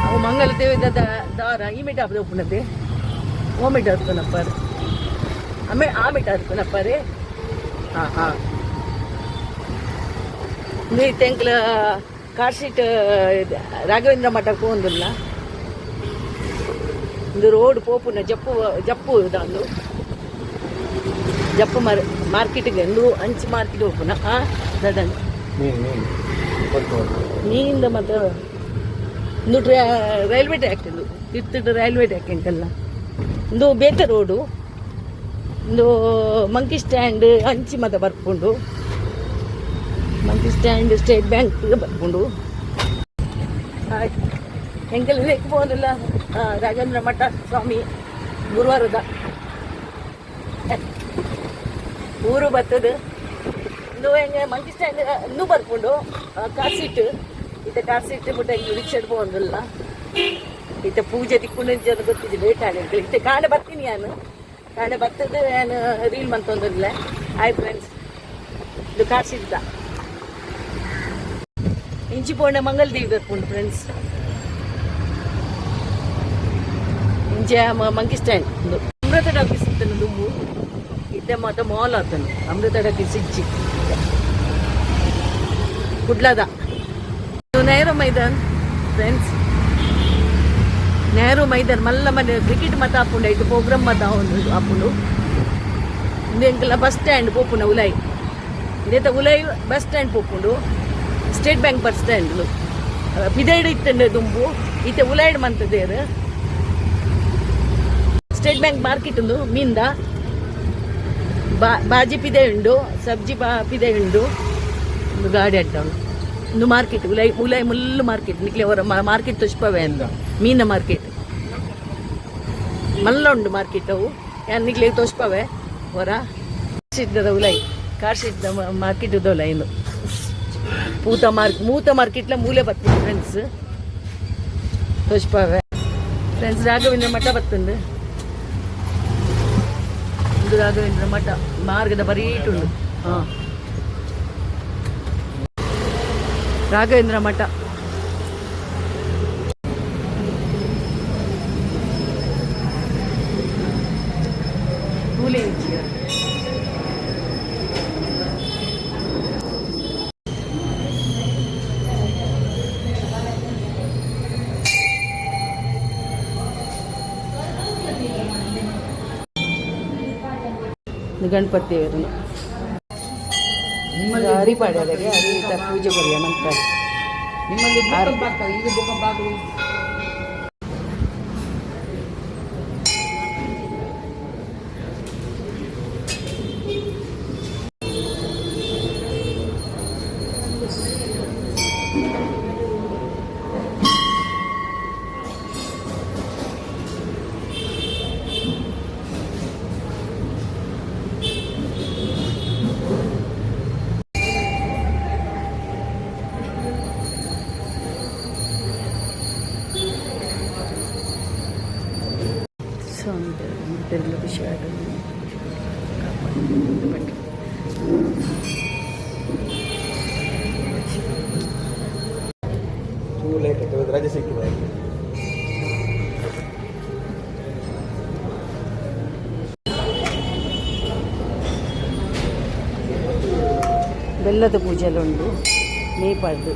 ಅವು ಮಂಗಲ ದೇವದ ದಾರ ಈ ಮೀಟ ಅಪ್ಪ ಉಪ್ಪುನದೆ ಓ ಮೀಟ ಅರ್ಪನಪ್ಪರ್ ಆ ಮೀಟ ಅರ್ಪನಪ್ಪರೇ ಹಾಂ ನೀ ತೆಂಕ್ಲ ಕಾರ್ ಶೀಟ್ ರಾಘವೇಂದ್ರ ಮಠಕ್ಕೆ ಹೋಗುದಿಲ್ಲ ಒಂದು ರೋಡ್ ಪೋಪುನ ಜಪ್ಪು ಇದಂದು ಜಪ್ಪು ಮಾರ್ಕೆಟಿಗೆ ಒಂದು ಅಂಚು ಮಾರ್ಕೆಟ್ ಹೋಗ್ಪುನ ದಡನ್ ನೀರಿಂದ ಮತ್ತು ಒಂದು ರೈಲ್ವೆ ಟ್ರ್ಯಾಕ್ ಇದು ತಿರ್ತಿಟ್ಟು ರೈಲ್ವೆ ಟ್ರ್ಯಾಕ್ ಉಂಟಲ್ಲ ಒಂದು ಬೇತೆ ರೋಡು ಒಂದು ಮಂಕಿ ಸ್ಟ್ಯಾಂಡ್ ಅಂಚಿ ಮತ ಬರ್ಕೊಂಡು ಮಂಕಿ ಸ್ಟ್ಯಾಂಡ್ ಸ್ಟೇಟ್ ಬ್ಯಾಂಕ್ ಬರ್ಕೊಂಡು ಹೆಂಗೆಲ್ಲ ಬೇಕು ಹೋಗಲಿಲ್ಲ ರಾಘವೇಂದ್ರ ಮಠ ಸ್ವಾಮಿ ಗುರುವಾರದ ಊರು ಬರ್ತದೆ ಒಂದು ಹೆಂಗೆ ಮಂಕಿ ಸ್ಟ್ಯಾಂಡ್ ಇನ್ನೂ ಬರ್ಕೊಂಡು ಕಾರ್ ಸೀಟ್ ಕಾರ್ ಸೀಟ್ ಬಿಟ್ಟು ಹೆಂಗೆ ರಿಕ್ಷಾ ಹೋಗಲ್ಲ ಪೂಜೆ ತಿಕ್ಕೊಂಡು ಜನ ಗೊತ್ತಿದ್ದೆ ಲೇಟ್ ಆಗಿ ಕಾಣೆ ಬರ್ತೀನಿ ನಾನು ಕಾಣೆ ಬರ್ತದೆ ನಾನು ರೀಲ್ ಮಂತೊಂದಿಲ್ಲ ಹಾಯ್ ಫ್ರೆಂಡ್ಸ್ ಇದು ಕಾರ್ ಸೀಟ್ ಇಂಚಿ ಪೋಣೆ ಮಂಗಲದೇವಿ ಬರ್ಕೊಂಡು ಫ್ರೆಂಡ್ಸ್ ಇಂಚೆ ಮಂಕಿ ಸ್ಟ್ಯಾಂಡ್ ಒಂದು ಅಮೃತ ಟಾಕೀಸ್ ಇತ್ತನು ದುಂಬು ಇತ್ತೆ ಮಾತ್ರ ಮಾಲ್ ಆತನು ಅಮೃತ ಟಾಕೀಸ್ ಇಚ್ಚಿ ಕುಡ್ಲದ ನೆಹರು ಮೈದಾನ್ ಫ್ರೆಂಡ್ಸ್ ನೆಹರು ಮೈದಾನ್ ಮಲ್ಲ ಮನೆ ಕ್ರಿಕೆಟ್ ಮತ ಹಾಕೊಂಡು ಆಯ್ತು ಪ್ರೋಗ್ರಾಮ್ ಮತ ಹಾಕೊಂಡು ಇಂದೆಂಕಲ್ಲ ಬಸ್ ಸ್ಟ್ಯಾಂಡ್ ಪೋಪುನ ಉಲಾಯಿ ಇದೇ ಉಲಾಯಿ ಬಸ್ ಸ್ಟ್ಯಾಂಡ್ ಪೋಪುಂಡು ಸ್ಟೇಟ್ ಬ್ಯಾಂಕ್ ಬಸ್ ಸ್ಟ್ಯಾಂಡ್ ಪಿದೈಡ್ ಇತ್ತಂಡೆ ದುಂಬು ಈತೆ ಉಲಾಯ್ಡ್ ಮಂತದೇರು ಸ್ಟೇಟ್ ಬ್ಯಾಂಕ್ ಮಾರ್ಕೆಟ್ ಉಂದು ಮೀಂದ ಬಾಜಿ ಪಿದೆ ಉಂಡು ಸಬ್ಜಿ ಪಿದೆ ಉಂಡು ಒಂದು ಗಾಡಿ ಅಡ್ಡವನು ಒಂದು ಮಾರ್ಕೆಟ್ ಉಲಾಯಿ ಮುಲ್ಲು ಮಾರ್ಕೆಟ್ ನಿಕ್ಲೆ ಅವರ ಮಾರ್ಕೆಟ್ ತುಷ್ಪವೇ ಅಂದ ಮೀನ ಮಾರ್ಕೆಟ್ ಮಲ್ಲ ಉಂಡು ಮಾರ್ಕೆಟ್ ಅವು ಯಾರು ನಿಕ್ಲೆ ತುಷ್ಪವೇ ಹೊರ ಸಿದ್ದದ ಉಲಾಯಿ ಕಾರ್ ಸಿದ್ದ ಮಾರ್ಕೆಟ್ ಉದೋಲ ಇನ್ನು ಮೂತ ಮಾರ್ಕೆಟ್ಲ ಮೂಲೆ ಬರ್ತದೆ ಫ್ರೆಂಡ್ಸ್ ತುಷ್ಪವೇ ಫ್ರೆಂಡ್ಸ್ ರಾಘವೇಂದ್ರ ಮಠ ಬರ್ತಂದು ಇದು ರಾಘವೇಂದ್ರ ಮಠ ಮಾರ್ಗದ ಬರೀಟುಂಡು ಹಾಂ ರಾಘವೇಂದ್ರ ಮಠ ಗಣಪತಿ ಅವರನ್ನು ಹರಿಪಾಡ್ಯಾಗೆ ಹರಿತ ಪೂಜೆ ಬರೆಯ ನಂತರ ನಿಮ್ಮಲ್ಲಿ ಈಗ ಭೂಕಂಪ ಆಗಲಿ తెలుగు విషయాలు ಬೆಲ್ಲದ ಪೂಜೆಲುಂಡು ನೇಪಾಳದು